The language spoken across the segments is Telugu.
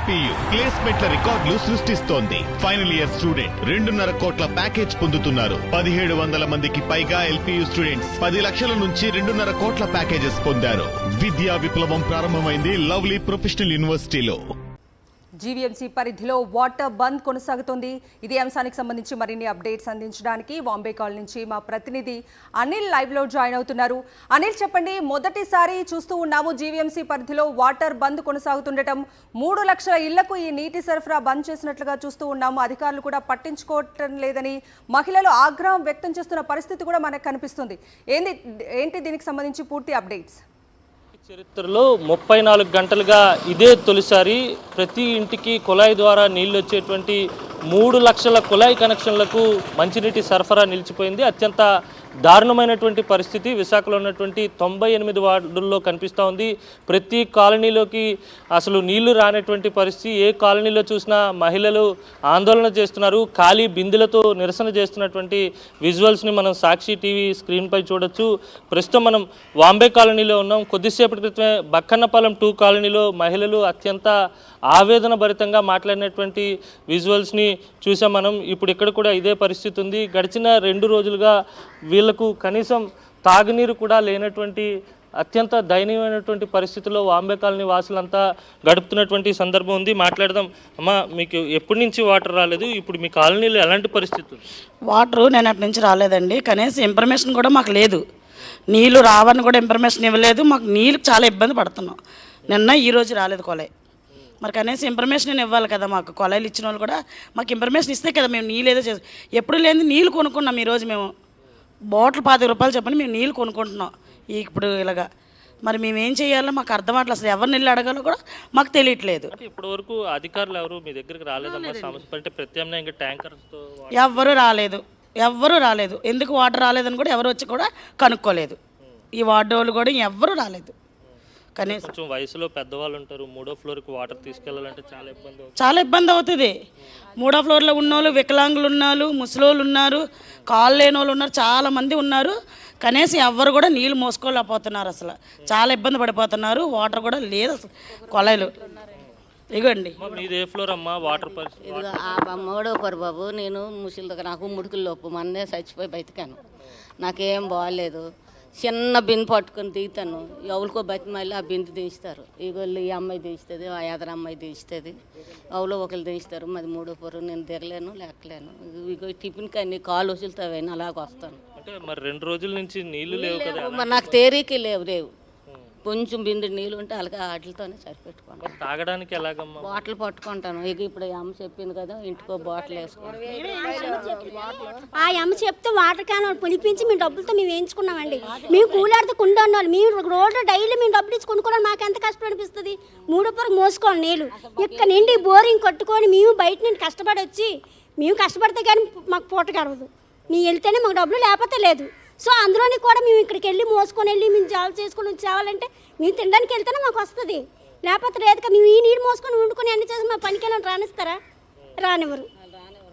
ఎల్పీయూ ప్లేస్మెంట్ల రికార్డులు సృష్టిస్తోంది. ఫైనల్ ఇయర్ స్టూడెంట్ 2.5 కోట్ల ప్యాకేజ్ పొందుతున్నారు. 1700 మందికి పైగా ఎల్పీయూ స్టూడెంట్స్ 10 లక్షల నుంచి 2.5 కోట్ల ప్యాకేజెస్ పొందారు. విద్యా విప్లవం ప్రారంభమైంది లవ్లీ ప్రొఫెషనల్ యూనివర్సిటీలో. జీవీఎంసీ పరిధిలో వాటర్ బంద్ కొనసాగుతోంది. ఇదే అంశానికి సంబంధించి మరిన్ని అప్డేట్స్ అందించడానికి బాంబే కాల్ నుంచి మా ప్రతినిధి అనిల్ లైవ్లో జాయిన్ అవుతున్నారు. అనిల్, చెప్పండి, మొదటిసారి చూస్తూ ఉన్నాము జీవీఎంసీ పరిధిలో వాటర్ బంద్ కొనసాగుతుండటం. 3 లక్షల ఇళ్లకు ఈ నీటి సరఫరా బంద్ చేసినట్లుగా చూస్తూ ఉన్నాము. అధికారులు కూడా పట్టించుకోవటం లేదని మహిళలు ఆగ్రహం వ్యక్తం చేస్తున్న పరిస్థితి కూడా మనకు కనిపిస్తుంది. ఏంటి దీనికి సంబంధించి పూర్తి అప్డేట్స్? చరిత్రలో 34 గంటలుగా ఇదే తొలిసారి ప్రతి ఇంటికి కుళాయి ద్వారా నీళ్లు వచ్చేటువంటి 3 లక్షల కుళాయి కనెక్షన్లకు మంచినీటి సరఫరా నిలిచిపోయింది. అత్యంత దారుణమైనటువంటి పరిస్థితి విశాఖలో ఉన్నటువంటి 98 వార్డుల్లో కనిపిస్తూ ఉంది. ప్రతి కాలనీలోకి అసలు నీళ్లు రానటువంటి పరిస్థితి. ఏ కాలనీలో చూసినా మహిళలు ఆందోళన చేస్తున్నారు. ఖాళీ బిందెలతో నిరసన చేస్తున్నటువంటి విజువల్స్ని మనం సాక్షి టీవీ స్క్రీన్పై చూడొచ్చు. ప్రస్తుతం మనం బాంబే కాలనీలో ఉన్నాం. కొద్దిసేపటి క్రితమే బక్కన్నపాలెం 2 కాలనీలో మహిళలు అత్యంత ఆవేదన భరితంగా మాట్లాడినటువంటి విజువల్స్ని చూసాం మనం. ఇప్పుడు ఇక్కడ కూడా ఇదే పరిస్థితి ఉంది. గడిచిన 2 రోజులుగా వీళ్లకు కనీసం తాగునీరు కూడా లేనటువంటి అత్యంత దయనీయమైనటువంటి పరిస్థితుల్లో బాంబే కాలనీ వాసులంతా గడుపుతున్నటువంటి సందర్భం ఉంది. మాట్లాడదాం. అమ్మ, మీకు ఎప్పటి నుంచి వాటర్ రాలేదు? ఇప్పుడు మీ కాలనీలో ఎలాంటి పరిస్థితులు? వాటరు నేను అటు నుంచి రాలేదండి. కనీసం ఇన్ఫర్మేషన్ కూడా మాకు లేదు. నీళ్ళు రావని కూడా ఇన్ఫర్మేషన్ ఇవ్వలేదు. మాకు నీళ్ళు చాలా ఇబ్బంది పడుతున్నాం. నిన్న ఈరోజు రాలేదు కొలాయి. మరి కనీసం ఇన్ఫర్మేషన్ ఇవ్వాలి కదా. మాకు కొలాయిలు ఇచ్చిన వాళ్ళు కూడా మాకు ఇన్ఫర్మేషన్ ఇస్తే కదా మేము నీళ్ళు ఏదో చేసి. ఎప్పుడు లేని నీళ్ళు కొనుక్కున్నాం. ఈరోజు మేము బాటిల్ 25 రూపాయలు చెప్పని మేము నీళ్ళు కొనుక్కుంటున్నాం ఇప్పుడు ఇలాగా. మరి మేము ఏం చేయాలో మాకు అర్థం అట్లా. అసలు ఎవరు నీళ్ళు అడగాలో కూడా మాకు తెలియట్లేదు. ఇప్పటి వరకు అధికారులు ఎవరు మీ దగ్గరికి రాలేదమ్మా? సమస్య అంటే ప్రత్యామ్నాయంగా ట్యాంకర్స్తో ఎవ్వరూ రాలేదు. ఎందుకు వాటర్ రాలేదని కూడా ఎవరు వచ్చి కూడా కనుక్కోలేదు. ఈ వార్డు వాళ్ళు కూడా ఎవ్వరూ రాలేదు. కనీసం కొంచెం వయసులో పెద్దవాళ్ళు ఉంటారు. 3వ ఫ్లోర్కి వాటర్ తీసుకెళ్లాలంటే చాలా ఇబ్బంది అవుతుంది. 3వ ఫ్లోర్లో ఉన్నోళ్ళు, వికలాంగులు ఉన్నారు, ముసలోళ్ళు ఉన్నారు, కాళ్ళు లేని వాళ్ళు ఉన్నారు, చాలామంది ఉన్నారు. కనీసం ఎవ్వరు కూడా నీళ్ళు మోసుకోలేకపోతున్నారు. అసలు చాలా ఇబ్బంది పడిపోతున్నారు. వాటర్ కూడా లేదు అసలు కొలాయిలు. ఇగోండి. మీది ఏ ఫ్లోర్ అమ్మా? వాటర్ పరిస్థితి? 3వ ఫ్లోర్ బాబు. నేను ముసలి దగ్గర నాకు ముడుకులు లోపు మొన్నే చచ్చిపోయి బతికాను. నాకేం బాగాలేదు. చిన్న బిందు పట్టుకొని దిగుతాను. ఎవరికో బతిమాలి ఆ బిందు దించుతారు. ఇగోళ్ళు ఈ అమ్మాయి దించుతుంది, ఆ ఎదర అమ్మాయి దించుతుంది, ఎవరో ఒకరు దించుతారు. మాది 3వ ఫ్లోర్. నేను దిగలేను, లేకలేను. ఇగో టిఫిన్కి అన్ని కాలు వసులుతావని అలాగ వస్తాను. అంటే మరి 2 రోజుల నుంచి నీళ్లు లేవు కదా. మరి నాకు తేరీకి లేవు. కొంచెం బిందు నీళ్ళు ఉంటే అలాగే వాటితోనే సరిపెట్టుకోండి. తాగడానికి ఎలాగమ్మా? బాటిల్ పట్టుకుంటాను. ఇక ఇప్పుడు అమ్మ చెప్పింది కదా, ఇంటికో బాటిల్ వేసుకోండి. ఆ అమ్మ చెప్తే వాటర్ క్యాన్ పిలిపించి మేము డబ్బులతో మేము వేయించుకున్నామండి. మేము కూలాడితే కుండా ఉన్నాం. మేము రోడ్డు డైలీ మేము డబ్బులు ఇచ్చి కొనుక్కోవాలి. మాకు ఎంత కష్టం అనిపిస్తుంది. 3వ ఫ్లోర్ మోసుకోవాలి నీళ్ళు. ఇక్కడ నుండి బోరింగ్ కట్టుకొని మేము బయట నుండి కష్టపడి వచ్చి మేము కష్టపడితే కానీ మాకు పూట గడవదు. మేము వెళ్తేనే మాకు డబ్బులు, లేకపోతే లేదు. సో అందులోని కూడా మేము ఇక్కడికి వెళ్ళి మోసుకొని వెళ్ళి మేము జాబ్ చేసుకొని వచ్చేవాళ్ళంటే మేము తినడానికి వెళ్తేనే మాకు వస్తుంది, లేకపోతే లేదు కదా. మేము ఈ నీళ్ళు మోసుకొని వండుకొని అన్ని చేసి మా పనికి వెళ్ళి రానిస్తారా? రానివ్వరు.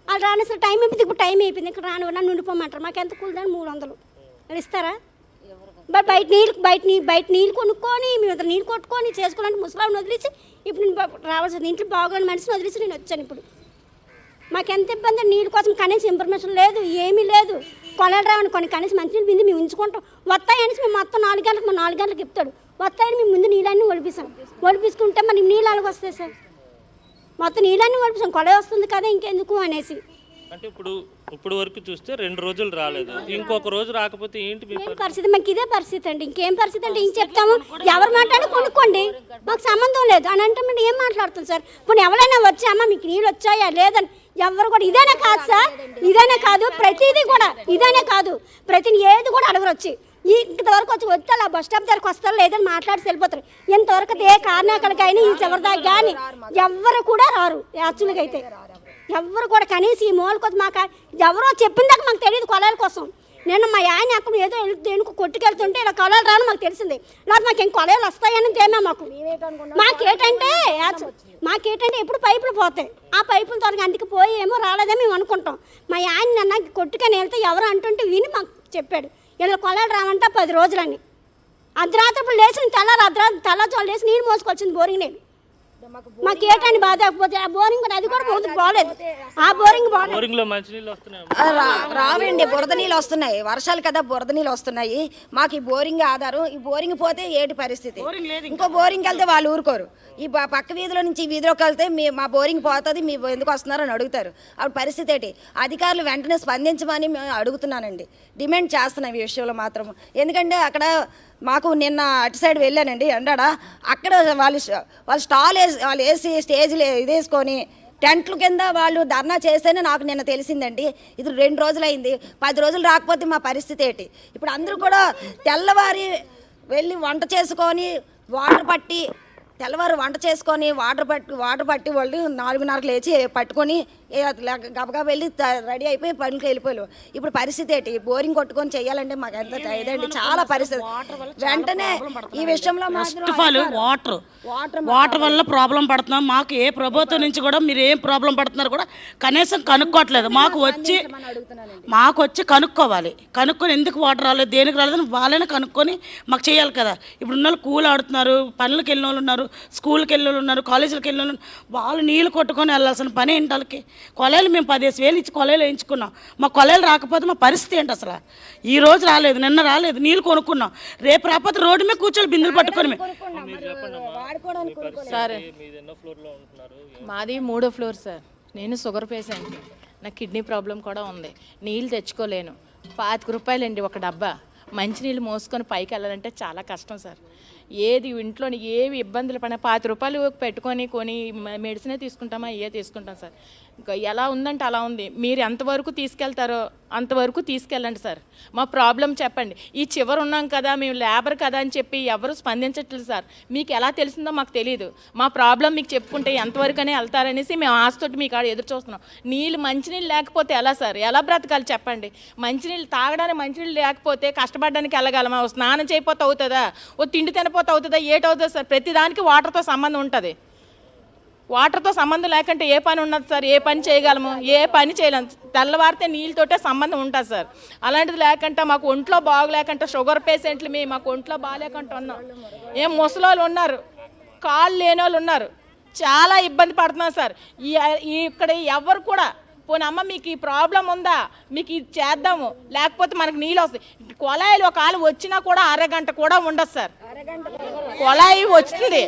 వాళ్ళు రానిస్తారు. టైం అయిపోయింది. ఇప్పుడు టైం అయిపోయింది. ఇక్కడ రానివ్వరు. నన్ను ఉండిపోమంటారు. మాకు ఎంత కూలిదాన్ని 300 వాళ్ళు ఇస్తారా? బయట నీళ్ళు కొనుక్కొని మేము నీళ్ళు కొట్టుకొని చేసుకోవాలంటే ముసలాన్ని వదిలేసి ఇప్పుడు నేను రావాల్సింది. ఇంట్లో బాగోని మనిషిని వదిలేసి నేను వచ్చాను. ఇప్పుడు మాకెంత ఇబ్బంది. నీళ్ళ కోసం కనీసం ఇన్ఫర్మేషన్ లేదు, ఏమీ లేదు. కొలాలు రావని కొన్ని కనీసం మంచినీళ్ళు బింది మేము ఉంచుకుంటాం. వస్తాయనేసి మేము మొత్తం 4 గంటలకు 4 గంటలకు చెప్తాడు. వస్తాయని మేము ముందు నీళ్ళన్నీ ఒలిపిసుకుంటే మరి నీళ్ళు అలాగ వస్తాయి సార్. మొత్తం నీళ్ళన్నీ ఒలిపిస్తాం. కొల వస్తుంది కదా ఇంకెందుకు అనేసి. అంటే ఇప్పుడు వరకు చూస్తే 2 రోజులు రాలేదు. ఇంకొక రోజు రాకపోతే ఏంటి పరిస్థితి? మాకు ఇదే పరిస్థితి అండి. ఇంకేం పరిస్థితి అంటే ఇంక చెప్తాము. ఎవరు మాట్లాడి కొనుక్కోండి, మాకు సంబంధం లేదు అని అంటే ఏం మాట్లాడుతుంది సార్? ఇప్పుడు ఎవరైనా వచ్చి అమ్మ మీకు నీళ్ళు వచ్చాయా లేదని ఎవరు కూడా ఇదేనే కాదు సార్, ఇదేనే కాదు, ప్రతిదీ కూడా ఇదేనే కాదు, ప్రతి ఏది కూడా అడగరు వచ్చి. ఇంతవరకు వచ్చి వస్తారు ఆ బస్ స్టాప్ దగ్గరకు వస్తారు, లేదని మాట్లాడి వెళ్ళిపోతారు. ఇంతవరకు ఏ కార్మికులకైనా ఈ చివరి దాకా కానీ ఎవ్వరు కూడా రారు. యాక్చువల్గా అయితే ఎవరు కూడా కనీసం ఈ మూల కోసం మాకు ఎవరో చెప్పిన దాకా మాకు తెలియదు కొలాల కోసం. నిన్న మా ఆయన అక్కడ ఏదో దేనికి కొట్టుకెళ్తుంటే ఇలా కొలాలు రాను మాకు తెలిసింది. లేకపోతే మాకు ఏం కొలాలు వస్తాయని తేమా మాకేంటంటే ఎప్పుడు పైపులు పోతాయి. ఆ పైపుల త్వరగా అందుకు పోయి ఏమో రాలేదని మేము అనుకుంటాం. మా ఆయన నిన్న కొట్టుకొని వెళ్తే ఎవరు అంటుంటే విని మాకు చెప్పాడు ఇలా కొలాలు రావంట 10 రోజులని. అర్ధరాత్రి లేచి తెల్లారు తెల్లజోళ్ళు వేసి నీళ్ళు మోసుకొచ్చింది బోరింగ్ నీళ్ళు. మాకు ఏటండి బాధ లేకపోతే ఆ బోరింగ్ అది కూడా బాగలేదు, ఆ బోరింగ్ బాగలేదు. బోరింగ్ లో మంచినీళ్ళు వస్తున్నాయి. రావండి, బురద నీళ్ళు వస్తున్నాయి, వర్షాలు కదా బురద నీళ్ళు వస్తున్నాయి. మాకు ఈ బోరింగ్ ఆధారం. ఈ బోరింగ్ పోతే ఏటి పరిస్థితి? ఇంకో బోరింగ్ వెళ్తే వాళ్ళు ఊరుకోరు. ఈ పక్క వీధిలో నుంచి ఈ వీధిలోకి వెళ్తే మా బోరింగ్ పోతుంది, మీ ఎందుకు వస్తున్నారు అని అడుగుతారు. అప్పుడు పరిస్థితి ఏంటి? అధికారులు వెంటనే స్పందించమని మేము అడుగుతున్నానండి, డిమాండ్ చేస్తున్నాం ఈ విషయంలో మాత్రం. ఎందుకంటే అక్కడ మాకు నిన్న అటు సైడ్ వెళ్ళానండి ఎండాడ, అక్కడ వాళ్ళు స్టాల్ వాళ్ళు వేసి స్టేజ్లు ఇదేసుకొని టెంట్ల కింద వాళ్ళు ధర్నా చేస్తేనే నాకు నిన్న తెలిసిందండి. ఇది 2 రోజులైంది, 10 రోజులు రాకపోతే మా పరిస్థితి ఏంటి? ఇప్పుడు అందరూ కూడా తెల్లవారి వెళ్ళి వంట చేసుకొని వాటర్ పట్టి, తెల్లవారు వంట చేసుకొని వాటర్ పట్టి వాళ్ళు 4:30కు లేచి పట్టుకొని గబగబా వెళ్ళి రెడీ అయిపోయి పనికి వెళ్ళిపోయారు. ఇప్పుడు పరిస్థితి ఏంటి? బోరింగ్ కొట్టుకొని చెయ్యాలంటే మాకు ఎంత ఇదండి, చాలా పరిస్థితి. వెంటనే ఈ విషయంలో వాటర్ వల్ల ప్రాబ్లం పడుతున్నాం. మాకు ఏ ప్రభుత్వం నుంచి కూడా మీరు ఏం ప్రాబ్లం పడుతున్నారు కూడా కనీసం కనుక్కోవట్లేదు. మాకు వచ్చి కనుక్కోవాలి. కనుక్కొని ఎందుకు వాటర్ రాలేదు, దేనికి రాలేదని వాళ్ళైనా కనుక్కొని మాకు చేయాలి కదా. ఇప్పుడు ఉన్న వాళ్ళు కూలి ఆడుతున్నారు, పనులకు వెళ్ళిన వాళ్ళు ఉన్నారు, స్కూల్కి వెళ్ళిన వాళ్ళు ఉన్నారు, కాలేజీలకు వెళ్ళిన వాళ్ళు, వాళ్ళు నీళ్ళు కొట్టుకొని వెళ్ళాల్సిన పని ఏంటి వాళ్ళకి? కొలాయిలు మేము 15,000 ఇచ్చి కొలాయిలు వేయించుకున్నాం. మా కొలాయిలు రాకపోతే మా పరిస్థితి ఏంటి అసలు? ఈ రోజు రాలేదు, నిన్న రాలేదు, నీళ్ళు కొనుక్కున్నాం. రేపు రాకపోతే రోడ్డు మీద కూర్చొని బిందులు పట్టుకొని సార్ మాది 3వ ఫ్లోర్ సార్. నేను షుగర్ పేషెంట్, నాకు కిడ్నీ ప్రాబ్లం కూడా ఉంది. నీళ్ళు తెచ్చుకోలేను. 25 రూపాయలండి ఒక డబ్బా. మంచినీళ్ళు మోసుకొని పైకి వెళ్ళాలంటే చాలా కష్టం సార్. ఏది ఇంట్లోని ఏవి ఇబ్బందులు పడినా 25 రూపాయలు పెట్టుకొని మెడిసినే తీసుకుంటామా, తీసుకుంటాం సార్. ఇంకా ఎలా ఉందంటే అలా ఉంది. మీరు ఎంతవరకు తీసుకెళ్తారో అంతవరకు తీసుకెళ్ళండి సార్. మా ప్రాబ్లం చెప్పండి. ఈ చివరి ఉన్నాం కదా, మేము లేబర్ కదా అని చెప్పి ఎవరు స్పందించట్లేదు సార్. మీకు ఎలా తెలిసిందో మాకు తెలియదు. మా ప్రాబ్లం మీకు చెప్పుకుంటే ఎంతవరకనే వెళ్తారనేసి మేము ఆశతోటి మీకు ఆడ ఎదురు చూస్తున్నాం. మంచినీళ్ళు లేకపోతే ఎలా సార్? ఎలా బ్రతకాలి చెప్పండి? మంచినీళ్ళు తాగడానికి మంచినీళ్ళు లేకపోతే కష్టపడడానికి వెళ్ళగలమా? స్నానం చేయకపోతే అవుతుందా? తిండి తినపోతే అవుతుందా? ఏటవుతుంది సార్? ప్రతిదానికి వాటర్తో సంబంధం ఉంటుంది. వాటర్తో సంబంధం లేకుంటే ఏ పని ఉన్నది సార్? ఏ పని చేయగలము? ఏ పని చేయలేము. తెల్లవారితే నీళ్ళతోటే సంబంధం ఉంటుంది సార్. అలాంటిది లేకుంటే మాకు ఒంట్లో బాగలేకుంటే, షుగర్ పేషెంట్లు మాకు ఒంట్లో బాగాలేకుంటే ఉన్నాం. ఏం ముసలోళ్ళు ఉన్నారు, కాళ్ళు లేని వాళ్ళు ఉన్నారు, చాలా ఇబ్బంది పడుతున్నాం సార్. ఇక్కడ ఎవరు కూడా పోనీ అమ్మ మీకు ఈ ప్రాబ్లం ఉందా, మీకు ఇది చేద్దాము, లేకపోతే మనకు నీళ్ళు వస్తాయి. కొలాయిలు ఒక ఆలు వచ్చినా కూడా అరగంట కూడా ఉండదు సార్. కొలాయి వస్తుంది,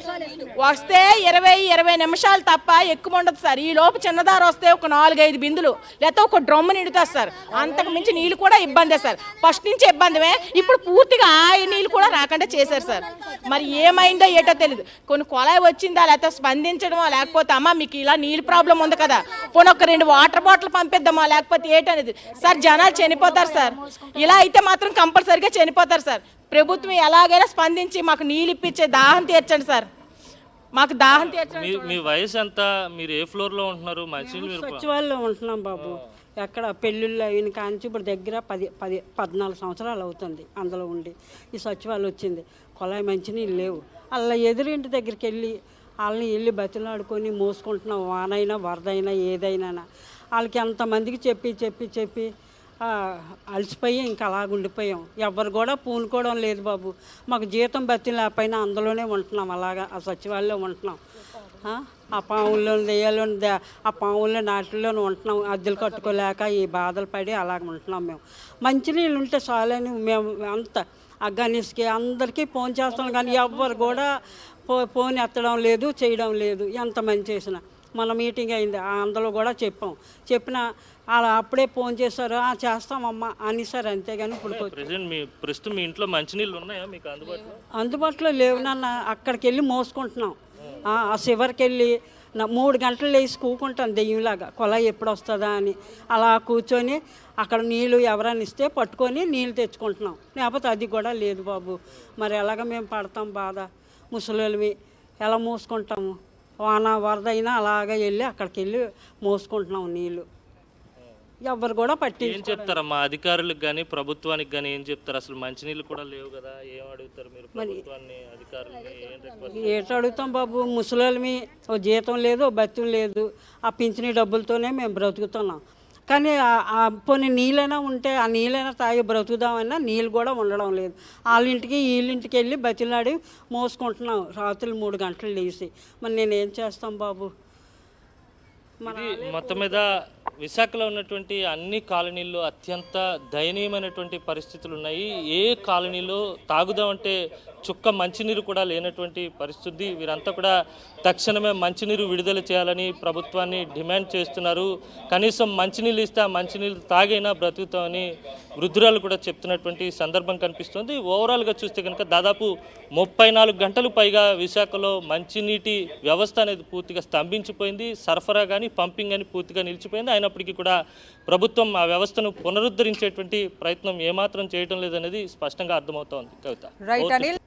వస్తే 20 నిమిషాలు తప్ప ఎక్కువ ఉండదు సార్. ఈ లోపు చిన్నదారు వస్తే ఒక 4-5 బిందులు లేకపోతే ఒక డ్రమ్ము నిండుతుంది సార్. అంతకు మించి నీళ్ళు కూడా ఇబ్బందే సార్. ఫస్ట్ నుంచి ఇబ్బందిమే, ఇప్పుడు పూర్తిగా ఆ నీళ్ళు కూడా రాకుండా చేశారు సార్. మరి ఏమైందో ఏటో తెలియదు. కొన్ని కొలాయి వచ్చిందా, లేకపోతే స్పందించడమో, లేకపోతే అమ్మ మీకు ఇలా నీళ్ళు ప్రాబ్లం ఉంది కదా, పోనీ ఒక 2 వాటర్ బాటిల్ పంపిద్దామా, లేకపోతే ఏటనేది సార్. జనాలు చనిపోతారు సార్. ఇలా అయితే మాత్రం కంపల్సరీగా చనిపోతారు సార్. ప్రభుత్వం ఎలాగైనా స్పందించి మాకు నీళ్ళు ఇప్పించే దాహం తీర్చండి సార్. మాకు దాహం తీర్చండి. మీ వయసు ఎంత? మీరు ఏ ఫ్లోర్ లో ఉంటున్నారు? మంచినీళ్ళు సచివాలయంలో ఉంటున్నాం బాబు. ఎక్కడ పెళ్ళిళ్ళు అయిన కాంచి ఇప్పుడు దగ్గర 14 సంవత్సరాలు అవుతుంది అందులో ఉండి. ఈ సచివాలయం వచ్చింది, కొలాయి మంచినీళ్ళు లేవు. అలా ఎదురింటి దగ్గరికి వెళ్ళి బతిలాడుకొని మోసుకుంటున్నాం. వానైనా వరదైనా ఏదైనా వాళ్ళకి ఎంతమందికి చెప్పి అలసిపోయి ఇంకా అలాగ ఉండిపోయాం. ఎవరు కూడా పూనుకోవడం లేదు బాబు. మాకు జీతం బతి లేకపోయినా అందులోనే ఉంటున్నాం, అలాగా ఆ సచివాలయంలో ఉంటున్నాం. ఆ పావుల్లో దెయ్యాల్లో ఆ పావుల్లో నాటిల్లోనే ఉంటున్నాం. అద్దెలు కట్టుకోలేక ఈ బాధలు పడి అలాగ ఉంటున్నాం. మేము మంచినీళ్ళు ఉంటే చాలని మేము అంత ఆ గణేష్కి అందరికీ ఫోన్ చేస్తాం, కానీ ఎవ్వరు కూడా ఫోన్ ఎత్తడం లేదు, చేయడం లేదు. ఎంతమంది చేసినా మన మీటింగ్ అయింది, అందులో కూడా చెప్పిన అలా అప్పుడే ఫోన్ చేశారు, చేస్తామమ్మా అని సార్. అంతేగాని ఇప్పుడు ప్రస్తుతం మీ ఇంట్లో మంచినీళ్ళు ఉన్నాయా మీకు అందుబాటులో లేవు నాన్న. అక్కడికి వెళ్ళి మోసుకుంటున్నాం. ఆ చివరికి వెళ్ళి 3 గంటలు లేచి కూకుంటాను దెయ్యంలాగా, కొలాయి ఎప్పుడు వస్తుందా అని. అలా కూర్చొని అక్కడ నీళ్ళు ఎవరైనా ఇస్తే పట్టుకొని నీళ్ళు తెచ్చుకుంటున్నాం. లేకపోతే అది కూడా లేదు బాబు. మరి ఎలాగ మేము పడతాం బాధ? ముసలివి ఎలా మోసుకుంటాము? వాన వరదైనా అలాగే వెళ్ళి అక్కడికి వెళ్ళి మోసుకుంటున్నాం నీళ్ళు. ఎవరు కూడా పట్టి ఏం చెప్తారమ్మా అధికారులకు కానీ ప్రభుత్వానికి కానీ? ఏం చెప్తారు? అసలు మంచినీళ్ళు కూడా లేవు కదా, ఏం అడుగుతారు మీరు ప్రభుత్వాన్ని, అధికారులని? ఏటో అడుగుతాం బాబు. ముసలిమి ఓ జీతం లేదు, ఓ బత్యం లేదు. ఆ పింఛనీ డబ్బులతోనే మేము బ్రతుకుతున్నాం. కానీ పోనీ నీళ్ళైనా ఉంటే ఆ నీళ్ళైనా తాగి బ్రతుకుదామన్నా నీళ్ళు కూడా ఉండడం లేదు. వాళ్ళింటికి వీళ్ళింటికి వెళ్ళి బతిలాడి మోసుకుంటున్నాం రాత్రులు 3 గంటలు లేచి. మరి నేనేం చేస్తాం బాబు? ఇది మొత్తం మీద విశాఖలో ఉన్నటువంటి అన్ని కాలనీల్లో అత్యంత దయనీయమైనటువంటి పరిస్థితులు ఉన్నాయి. ఏ కాలనీలో తాగుదామంటే చుక్క మంచినీరు కూడా లేనటువంటి పరిస్థితి. వీరంతా కూడా తక్షణమే మంచినీరు విడుదల చేయాలని ప్రభుత్వాన్ని డిమాండ్ చేస్తున్నారు. కనీసం మంచినీళ్ళు ఇస్తే ఆ మంచినీళ్ళు తాగైనా బ్రతుకుతామని వృద్ధురాలు కూడా చెప్తున్నటువంటి సందర్భం కనిపిస్తుంది. ఓవరాల్గా చూస్తే కనుక దాదాపు 34 గంటలు పైగా విశాఖలో మంచినీటి వ్యవస్థ అనేది పూర్తిగా స్తంభించిపోయింది. సరఫరా కానీ పంపింగ్ కానీ పూర్తిగా నిలిచిపోయింది. అయినప్పటికీ కూడా ప్రభుత్వం ఆ వ్యవస్థను పునరుద్ధరించేటువంటి ప్రయత్నం ఏమాత్రం చేయడం లేదనేది స్పష్టంగా అర్థమవుతోంది. కవిత. రైట్ అనిల్.